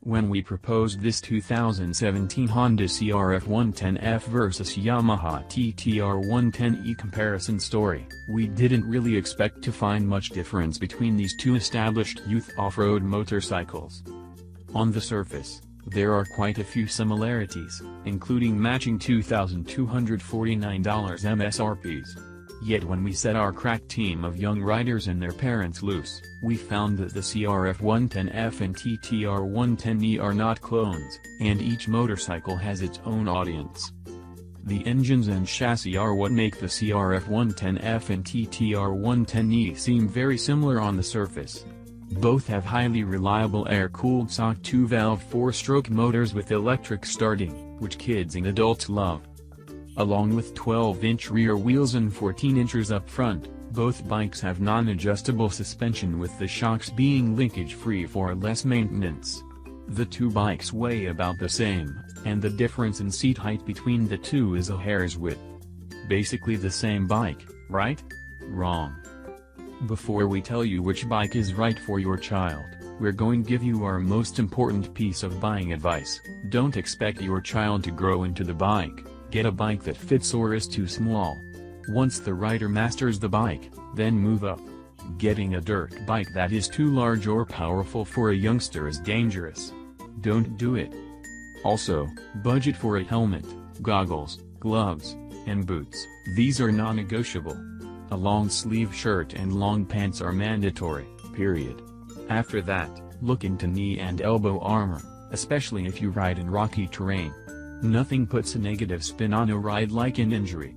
When we proposed this 2017 Honda CRF110F vs Yamaha TT-R110E comparison story, we didn't really expect to find much difference between these two established youth off-road motorcycles. On the surface, there are quite a few similarities, including matching $2,249 MSRPs. Yet when we set our crack team of young riders and their parents loose, we found that the CRF110F and TT-R110E are not clones, and each motorcycle has its own audience. The engines and chassis are what make the CRF110F and TT-R110E seem very similar on the surface. Both have highly reliable air-cooled SOC 2-valve 4-stroke motors with electric starting, which kids and adults love. Along with 12-inch rear wheels and 14 inches up front, both bikes have non-adjustable suspension with the shocks being linkage-free for less maintenance. The two bikes weigh about the same, and the difference in seat height between the two is a hair's width. Basically the same bike, right? Wrong. Before we tell you which bike is right for your child, we're going to give you our most important piece of buying advice. Don't expect your child to grow into the bike. Get a bike that fits or is too small. Once the rider masters the bike, then move up. Getting a dirt bike that is too large or powerful for a youngster is dangerous. Don't do it. Also, budget for a helmet, goggles, gloves, and boots. These are non-negotiable. A long-sleeve shirt and long pants are mandatory, period. After that, look into knee and elbow armor, especially if you ride in rocky terrain. Nothing puts a negative spin on a ride like an injury.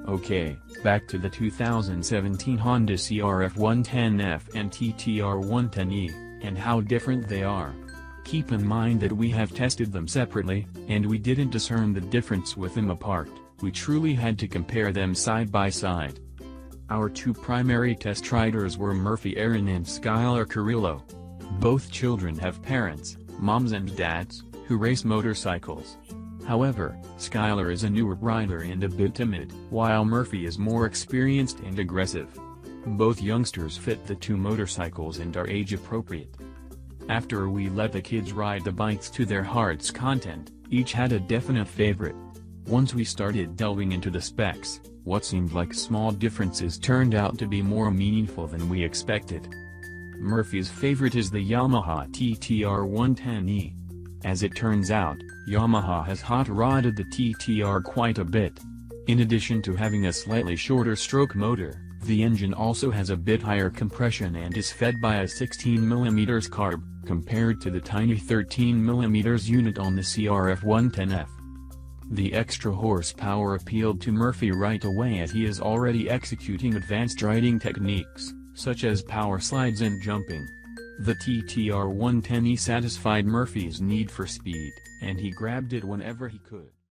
Okay, back to the 2017 Honda CRF110F and TT-R110E, and how different they are. Keep in mind that we have tested them separately, and we didn't discern the difference with them apart. We truly had to compare them side by side. Our two primary test riders were Murphy Aaron and Skylar Carrillo. Both children have parents, moms and dads, who race motorcycles. However, Skylar is a newer rider and a bit timid, while Murphy is more experienced and aggressive. Both youngsters fit the two motorcycles and are age-appropriate. After we let the kids ride the bikes to their heart's content, each had a definite favorite. Once we started delving into the specs, what seemed like small differences turned out to be more meaningful than we expected. Murphy's favorite is the Yamaha TT-R110E. As it turns out, Yamaha has hot-rodded the TT-R quite a bit. In addition to having a slightly shorter stroke motor, the engine also has a bit higher compression and is fed by a 16mm carb, compared to the tiny 13mm unit on the CRF110F. The extra horsepower appealed to Murphy right away as he is already executing advanced riding techniques, such as power slides and jumping. The TT-R110E satisfied Murphy's need for speed, and he grabbed it whenever he could.